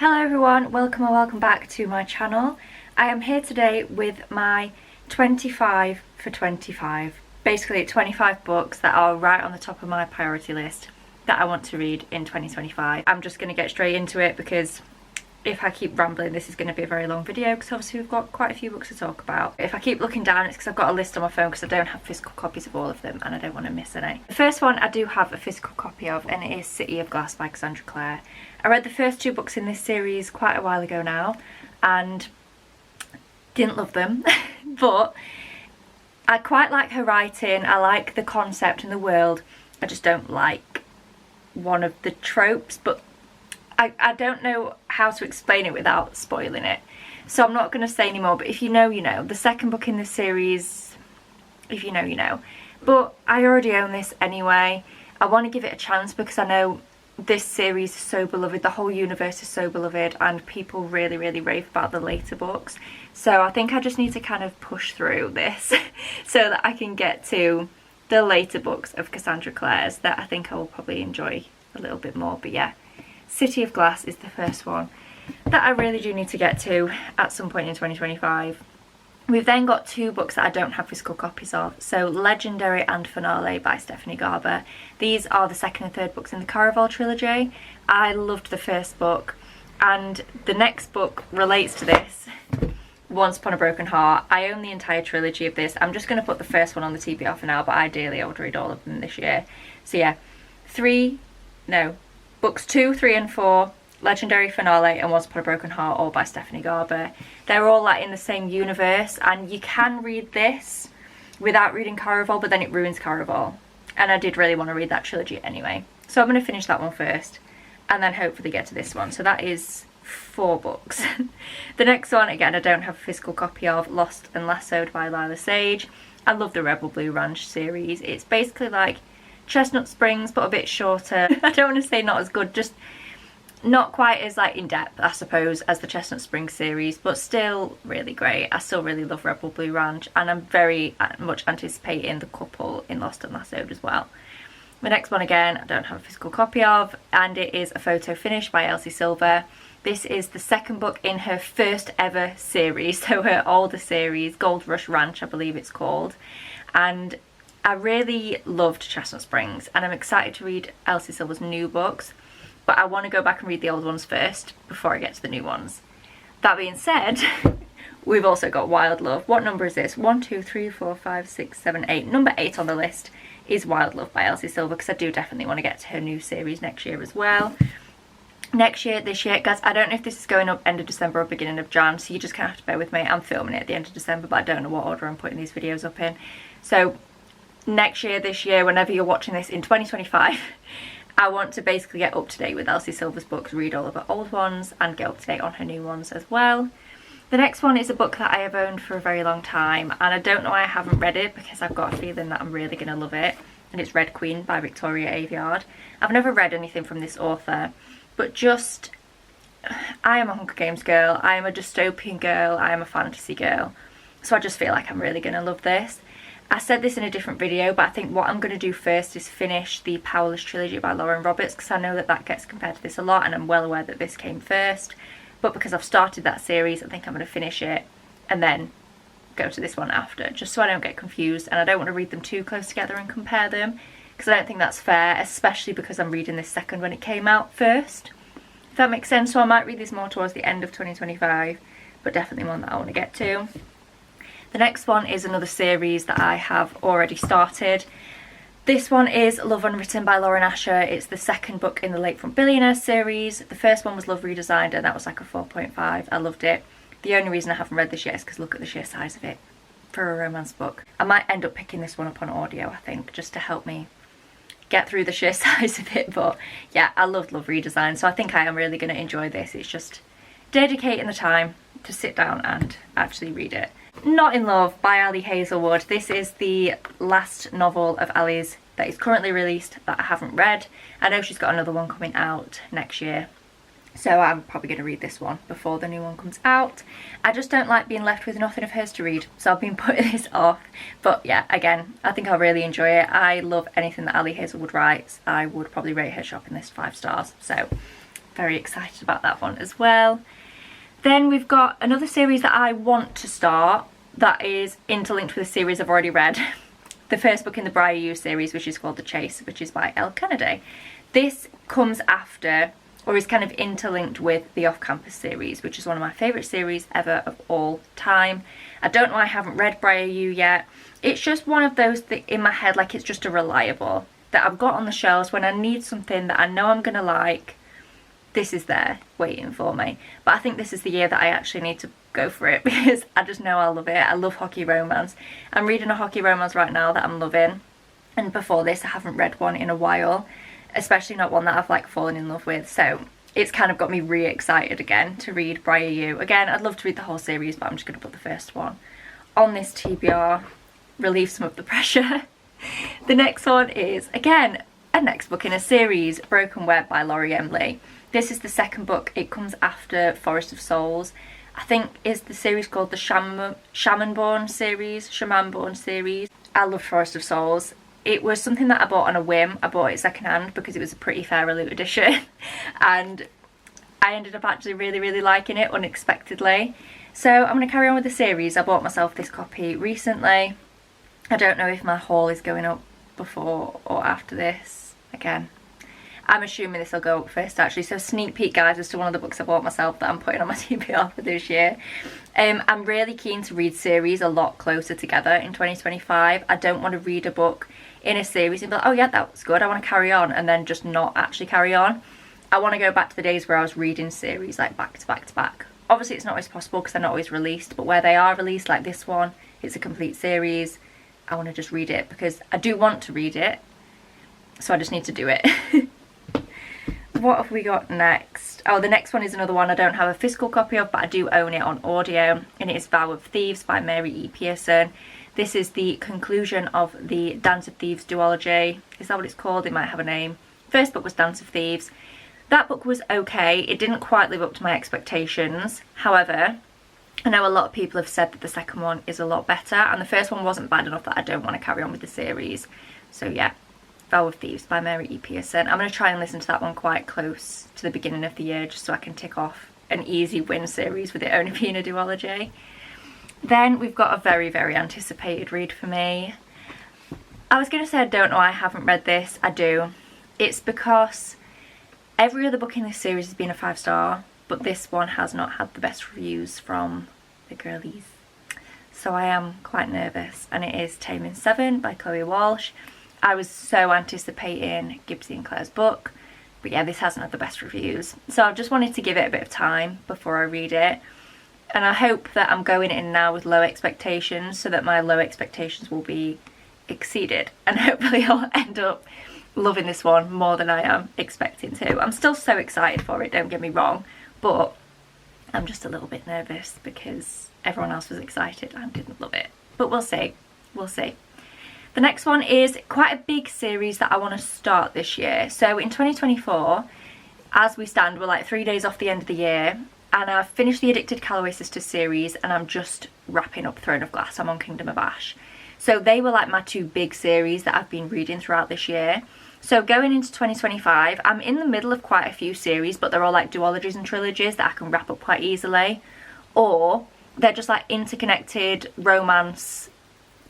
Hello everyone, welcome back to my channel. I am here today with my 25 for 25. Basically 25 books that are right on the top of my priority list that I want to read in 2025. I'm just going to get straight into it because if I keep rambling this is going to be a very long video because obviously we've got quite a few books to talk about. If I keep looking down it's because I've got a list on my phone because I don't have physical copies of all of them and I don't want to miss any. The first one I do have a physical copy of and it is City of Glass by Cassandra Clare. I read the first two books in this series quite a while ago now and didn't love them but I quite like her writing, I like the concept and the world. I just don't like one of the tropes, but I don't know how to explain it without spoiling it. So I'm not going to say anymore, but if you know, you know. The second book in this series, if you know, you know. But I already own this anyway. I want to give it a chance because I know this series is so beloved, the whole universe is so beloved, and people really rave about the later books. So I think I just need to kind of push through this so that I can get to the later books of Cassandra Clare's that I think I will probably enjoy a little bit more. But yeah, City of Glass is the first one that I really do need to get to at some point in 2025. We've then got two books that I don't have physical copies of. So Legendary and Finale by Stephanie Garber. These are the second and third books in the Caraval trilogy. I loved the first book and the next book relates to this, Once Upon a Broken Heart. I own the entire trilogy of this. I'm just going to put the first one on the TBR for now, but ideally I would read all of them this year. So yeah, books 2, 3 and 4, Legendary, Finale and Once Upon a Broken Heart, all by Stephanie Garber. They're all like in the same universe and you can read this without reading Caraval, but then it ruins Caraval. And I did really want to read that trilogy anyway. So I'm going to finish that one first and then hopefully get to this one. So that is 4 books. The next one, again, I don't have a physical copy of, Lost and Lassoed by Lila Sage. I love the Rebel Blue Ranch series. It's basically like Chestnut Springs but a bit shorter. I don't want to say not as good, just not quite as like in-depth I suppose as the Chestnut Springs series, but still really great. I still really love Rebel Blue Ranch and I'm very much anticipating the couple in Lost and Lassoed as well. The next one, again, I don't have a physical copy of, and it is A Photo Finish by Elsie Silver. This is the second book in her first ever series, so her older series, Gold Rush Ranch I believe it's called, and I really loved Chestnut Springs and I'm excited to read Elsie Silver's new books, but I want to go back and read the old ones first before I get to the new ones. That being said, we've also got Wild Love. What number is this? 1, 2, 3, 4, 5, 6, 7, 8. Number 8 on the list is Wild Love by Elsie Silver because I do definitely want to get to her new series next year as well. This year, guys, I don't know if this is going up end of December or beginning of Jan, so you just kind of have to bear with me. I'm filming it at the end of December, but I don't know what order I'm putting these videos up in. So this year, whenever you're watching this in 2025, I want to basically get up to date with Elsie Silver's books, read all of her old ones and get up to date on her new ones as well. The next one is a book that I have owned for a very long time and I don't know why I haven't read it because I've got a feeling that I'm really going to love it, and it's Red Queen by Victoria Aveyard. I've never read anything from this author, but just, I am a Hunger Games girl, I am a dystopian girl, I am a fantasy girl, so I just feel like I'm really going to love this. I said this in a different video, but I think what I'm going to do first is finish the Powerless trilogy by Lauren Roberts because I know that that gets compared to this a lot and I'm well aware that this came first. But because I've started that series, I think I'm going to finish it and then go to this one after, just so I don't get confused, and I don't want to read them too close together and compare them because I don't think that's fair, especially because I'm reading this second when it came out first, if that makes sense. So I might read this more towards the end of 2025, but definitely one that I want to get to. The next one is another series that I have already started. This one is Love Unwritten by Lauren Asher. It's the second book in the Lakefront Billionaire series. The first one was Love Redesigned and that was like a 4.5. I loved it. The only reason I haven't read this yet is because look at the sheer size of it for a romance book. I might end up picking this one up on audio, I think, just to help me get through the sheer size of it. But yeah, I loved Love Redesigned, so I think I am really going to enjoy this. It's just dedicating the time to sit down and actually read it. Not in Love by Ali Hazelwood. This is the last novel of Ali's that is currently released that I haven't read. I know she's got another one coming out next year, so I'm probably going to read this one before the new one comes out. I just don't like being left with nothing of hers to read, so I've been putting this off. But yeah, again, I think I'll really enjoy it. I love anything that Ali Hazelwood writes. I would probably rate her shopping list 5 stars, so very excited about that one as well. Then we've got another series that I want to start that is interlinked with a series I've already read. The first book in the Briar U series, which is called The Chase, which is by Elle Kennedy. This comes after, or is kind of interlinked with, the Off Campus series, which is one of my favourite series ever of all time. I don't know, I haven't read Briar U yet. It's just one of those that in my head, like, it's just a reliable that I've got on the shelves when I need something that I know I'm going to like. This is there waiting for me. But I think this is the year that I actually need to go for it, because I just know I love it. I love hockey romance. I'm reading a hockey romance right now that I'm loving, and before this I haven't read one in a while, especially not one that I've like fallen in love with. So it's kind of got me re-excited again to read Briar U. Again, I'd love to read the whole series, but I'm just going to put the first one on this TBR, relieve some of the pressure. The next one is, again, a next book in a series, Broken Web by Laurie Emily. This is the second book. It comes after Forest of Souls. I think is the series called the Shamanborn series. I love Forest of Souls. It was something that I bought on a whim. I bought it secondhand because it was a pretty fair loot edition, and I ended up actually really liking it unexpectedly. So I'm going to carry on with the series. I bought myself this copy recently. I don't know if my haul is going up before or after this. Again, I'm assuming this will go up first actually. So sneak peek, guys, as to one of the books I bought myself that I'm putting on my TBR for this year. I'm really keen to read series a lot closer together in 2025. I don't want to read a book in a series and be like, oh yeah, that was good, I want to carry on, and then just not actually carry on. I want to go back to the days where I was reading series like back to back to back. Obviously it's not always possible because they're not always released, but where they are released, like this one, it's a complete series. I want to just read it because I do want to read it, so I just need to do it. What have we got next? Oh, the next one is another one I don't have a physical copy of, but I do own it on audio, and it is Vow of Thieves by Mary E. Pearson. This is the conclusion of the Dance of Thieves duology. Is that what it's called? It might have a name. First book was Dance of Thieves. That book was okay. It didn't quite live up to my expectations. However, I know a lot of people have said that the second one is a lot better, and the first one wasn't bad enough that I don't want to carry on with the series. So yeah, Vow of Thieves by Mary E. Pearson. I'm going to try and listen to that one quite close to the beginning of the year, just so I can tick off an easy win series with it only being a duology. Then we've got a very anticipated read for me. I was going to say I don't know, I haven't read this. I do. It's because every other book in this series has been a 5-star, but this one has not had the best reviews from the girlies. So I am quite nervous, and it is Taming 7 by Chloe Walsh. I was so anticipating Gibbsy and Claire's book, but yeah, this hasn't had the best reviews. So I've just wanted to give it a bit of time before I read it. And I hope that I'm going in now with low expectations so that my low expectations will be exceeded. And hopefully I'll end up loving this one more than I am expecting to. I'm still so excited for it, don't get me wrong. But I'm just a little bit nervous because everyone else was excited and didn't love it. But we'll see. We'll see. The next one is quite a big series that I want to start this year. So in 2024, as we stand, we're like 3 days off the end of the year. And I've finished the Addicted Calloway Sisters series, and I'm just wrapping up Throne of Glass. I'm on Kingdom of Ash. So they were like my two big series that I've been reading throughout this year. So going into 2025, I'm in the middle of quite a few series, but they're all like duologies and trilogies that I can wrap up quite easily. Or they're just like interconnected romance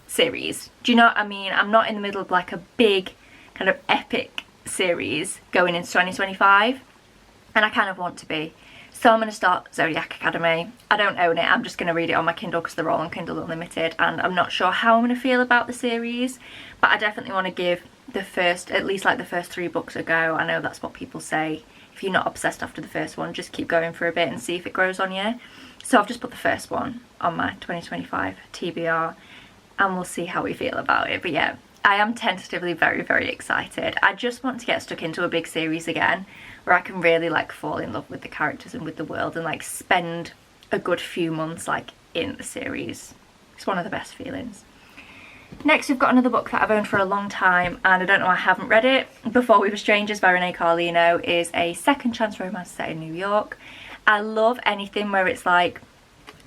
series. Do you know what I mean? I'm not in the middle of like a big kind of epic series going into 2025, and I kind of want to be. So I'm going to start Zodiac Academy. I don't own it, I'm just going to read it on my Kindle because they're all on Kindle Unlimited, and I'm not sure how I'm going to feel about the series, but I definitely want to give the first, at least like the first 3 books a go. I know that's what people say. If you're not obsessed after the first one, just keep going for a bit and see if it grows on you. So I've just put the first one on my 2025 TBR, and we'll see how we feel about it. But yeah, I am tentatively very excited. I just want to get stuck into a big series again, where I can really like fall in love with the characters and with the world and like spend a good few months like in the series. It's one of the best feelings. Next, we've got another book that I've owned for a long time, and I don't know, I haven't read it. Before We Were Strangers by Renee Carlino is a second chance romance set in New York. I love anything where it's like,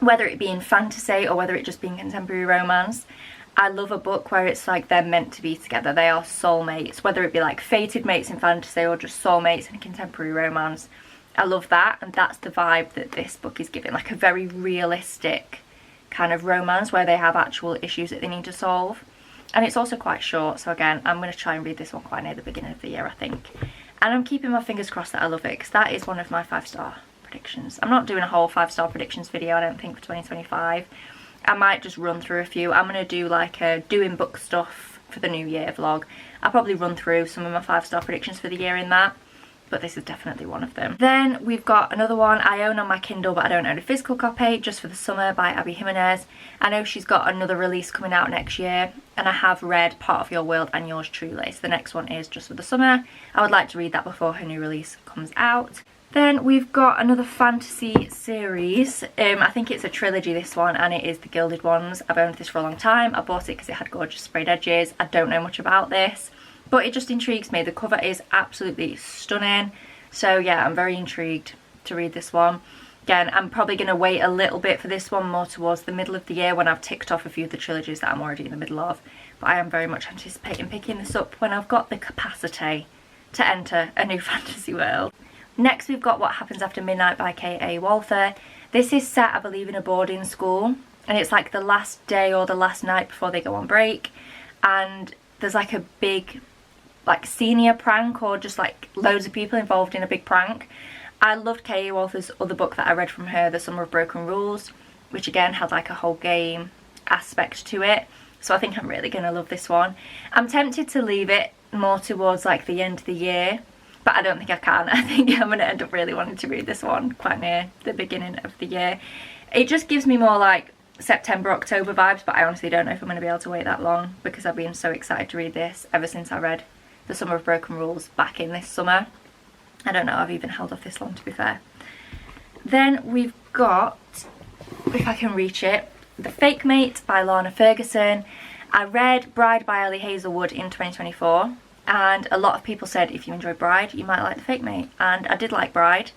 whether it be in fantasy or whether it just be in contemporary romance. I love a book where it's like they're meant to be together. They are soulmates, whether it be like fated mates in fantasy or just soulmates in a contemporary romance. I love that, and that's the vibe that this book is giving, like a very realistic kind of romance where they have actual issues that they need to solve. And it's also quite short, so again, I'm going to try and read this one quite near the beginning of the year, I think. And I'm keeping my fingers crossed that I love it, because that is one of my 5-star predictions. I'm not doing a whole 5-star predictions video, I don't think, for 2025. I might just run through a few. I'm going to do like a doing book stuff for the new year vlog. I'll probably run through some of my 5-star predictions for the year in that, but this is definitely one of them. Then we've got another one I own on my Kindle, but I don't own a physical copy, Just for the Summer by Abby Jimenez. I know she's got another release coming out next year, and I have read Part of Your World and Yours Truly, so the next one is Just for the Summer. I would like to read that before her new release comes out. Then we've got another fantasy series. I think it's a trilogy, this one, and it is The Gilded Ones. I've owned this for a long time. I bought it because it had gorgeous sprayed edges. I don't know much about this, but it just intrigues me. The cover is absolutely stunning. So yeah, I'm very intrigued to read this one. Again, I'm probably going to wait a little bit for this one, more towards the middle of the year when I've ticked off a few of the trilogies that I'm already in the middle of. But I am very much anticipating picking this up when I've got the capacity to enter a new fantasy world. Next we've got What Happens After Midnight by K.A. Walther. This is set, I believe, in a boarding school, and it's like the last day or the last night before they go on break, and there's like a big like senior prank, or just like loads of people involved in a big prank. I loved K.A. Walther's other book that I read from her, The Summer of Broken Rules, which again had like a whole game aspect to it, so I think I'm really going to love this one. I'm tempted to leave it more towards like the end of the year, but I don't think I can. I think I'm going to end up really wanting to read this one quite near the beginning of the year. It just gives me more like September, October vibes, but I honestly don't know if I'm going to be able to wait that long, because I've been so excited to read this ever since I read The Summer of Broken Rules back in this summer. I don't know, I've even held off this long, to be fair. Then we've got, if I can reach it, The Fake Mate by Lorna Ferguson. I read Bride by Ellie Hazelwood in 2024, and a lot of people said if you enjoy Bride you might like The Fake Mate, and I did like Bride,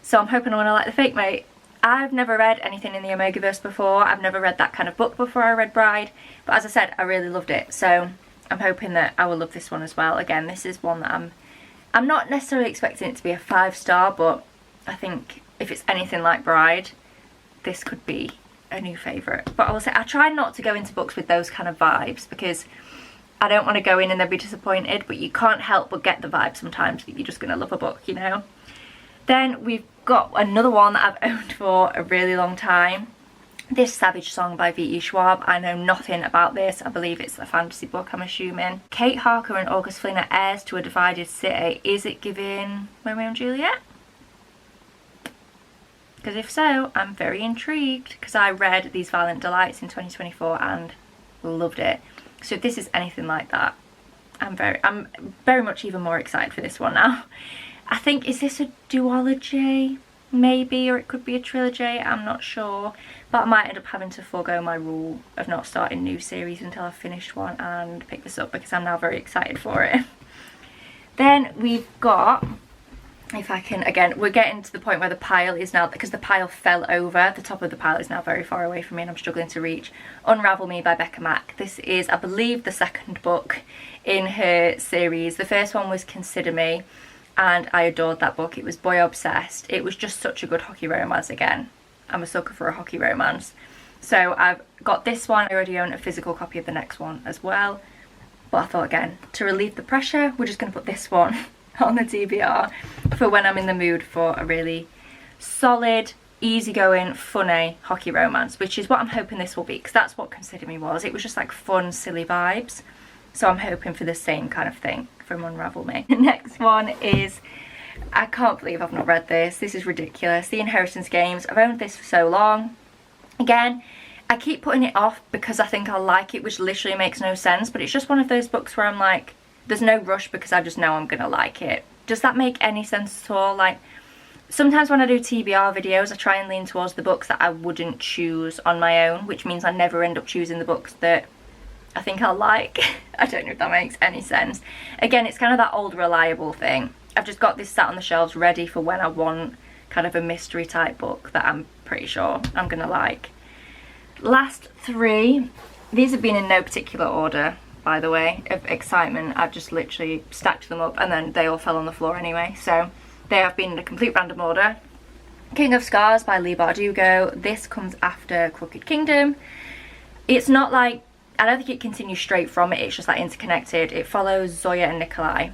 so I'm hoping I'm going to like The Fake Mate. I've never read anything in the Omegaverse before, I've never read that kind of book before I read Bride, but as I said, I really loved it, so I'm hoping that I will love this one as well. Again, this is one that I'm not necessarily expecting it to be a 5-star, but I think if it's anything like Bride, this could be a new favourite. But I will say, I try not to go into books with those kind of vibes, because I don't want to go in and then be disappointed, but you can't help but get the vibe sometimes that you're just going to love a book, you know. Then we've got another one that I've owned for a really long time. This Savage Song by V.E. Schwab. I know nothing about this. I believe it's a fantasy book, I'm assuming. Kate Harker and August Flynn are heirs to a divided city. Is it giving Romeo and Juliet? Because if so, I'm very intrigued, because I read These Violent Delights in 2024 and loved it. So if this is anything like that, I'm very much even more excited for this one now. I think, is this a duology? Maybe, or it could be a trilogy, I'm not sure. But I might end up having to forego my rule of not starting new series until I've finished one and pick this up, because I'm now very excited for it. Then we've got, if I can, again, we're getting to the point where the pile is now, because the pile fell over, the top of the pile is now very far away from me and I'm struggling to reach. Unravel Me by Becca Mack. This is, I believe, the second book in her series. The first one was Consider Me, and I adored that book. It was boy obsessed. It was just such a good hockey romance. Again, I'm a sucker for a hockey romance. So I've got this one. I already own a physical copy of the next one as well. But I thought, again, to relieve the pressure, we're just going to put this one on the TBR for when I'm in the mood for a really solid, easygoing, funny hockey romance, which is what I'm hoping this will be, because that's what Consider Me was. It was just like fun, silly vibes. So I'm hoping for the same kind of thing from Unravel Me. The next one is, I can't believe I've not read this. This is ridiculous. The Inheritance Games. I've owned this for so long. Again, I keep putting it off because I think I'll like it, which literally makes no sense. But it's just one of those books where I'm like, there's no rush because I just know I'm going to like it. Does that make any sense at all? Like, sometimes when I do TBR videos, I try and lean towards the books that I wouldn't choose on my own, which means I never end up choosing the books that I think I'll like. I don't know if that makes any sense. Again, it's kind of that old reliable thing. I've just got this sat on the shelves ready for when I want kind of a mystery type book that I'm pretty sure I'm gonna like. Last three, these have been in no particular order, by the way, of excitement. I've just literally stacked them up and then they all fell on the floor anyway. So They have been in a complete random order. King of Scars by Leigh Bardugo. This comes after Crooked Kingdom. It's not like, I don't think it continues straight from it, it's just like interconnected. It follows Zoya and Nikolai.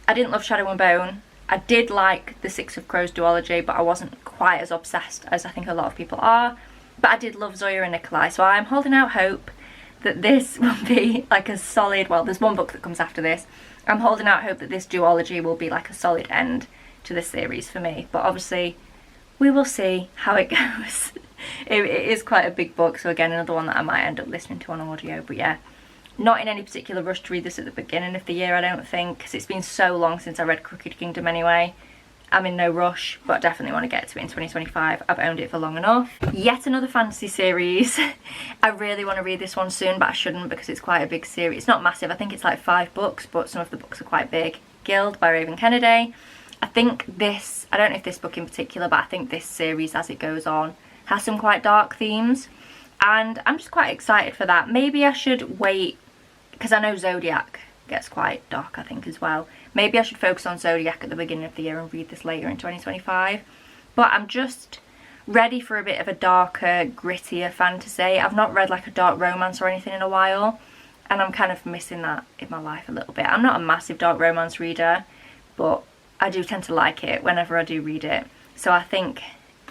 I didn't love Shadow and Bone. I did like the Six of Crows duology, but I wasn't quite as obsessed as I think a lot of people are. But I did love Zoya and Nikolai, so I'm holding out hope that this will be like a solid, well, there's one book that comes after this. I'm holding out hope that this duology will be like a solid end to the series for me. But obviously, we will see how it goes. It is quite a big book, so again, another one that I might end up listening to on audio. But yeah, not in any particular rush to read this at the beginning of the year, I don't think, because it's been so long since I read Crooked Kingdom anyway. I'm in no rush, but definitely want to get to it in 2025. I've owned it for long enough. Yet another fantasy series. I really want to read this one soon, but I shouldn't because it's quite a big series. It's not massive, I think it's like 5 books, but some of the books are quite big. Guild by Raven Kennedy. I think this, I don't know if this book in particular, but I think this series as it goes on has some quite dark themes, and I'm just quite excited for that. Maybe I should wait, because I know Zodiac gets quite dark, I think, as well. Maybe I should focus on Zodiac at the beginning of the year and read this later in 2025. But I'm just ready for a bit of a darker, grittier fantasy. I've not read like a dark romance or anything in a while, and I'm kind of missing that in my life a little bit. I'm not a massive dark romance reader, but I do tend to like it whenever I do read it. So I think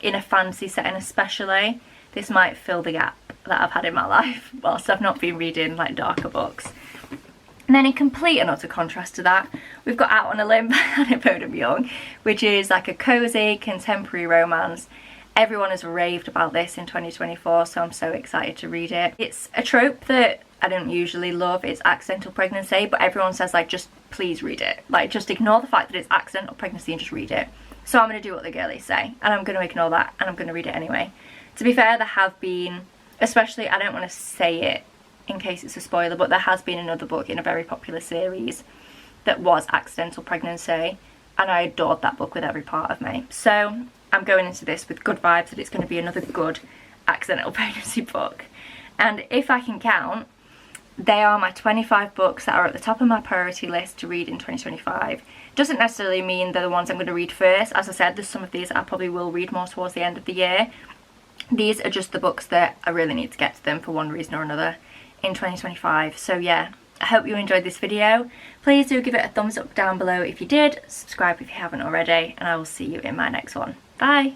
in a fantasy setting especially, this might fill the gap that I've had in my life whilst I've not been reading like darker books. And then in complete and utter contrast to that, we've got Out on a Limb by Hannah Bodum Young, which is like a cosy contemporary romance. Everyone has raved about this in 2024, so I'm so excited to read it. It's a trope that I don't usually love, it's accidental pregnancy, but everyone says like, just please read it. Like, just ignore the fact that it's accidental pregnancy and just read it. So I'm going to do what the girlies say, and I'm going to ignore that, and I'm going to read it anyway. To be fair, there have been, especially, I don't want to say it in case it's a spoiler, but there has been another book in a very popular series that was accidental pregnancy, and I adored that book with every part of me. So I'm going into this with good vibes that it's going to be another good accidental pregnancy book. And if I can count, they are my 25 books that are at the top of my priority list to read in 2025. Doesn't necessarily mean they're the ones I'm going to read first. As I said, there's some of these I probably will read more towards the end of the year. These are just the books that I really need to get to them for one reason or another in 2025. So yeah, I hope you enjoyed this video. Please do give it a thumbs up down below if you did. Subscribe if you haven't already, and I will see you in my next one. Bye!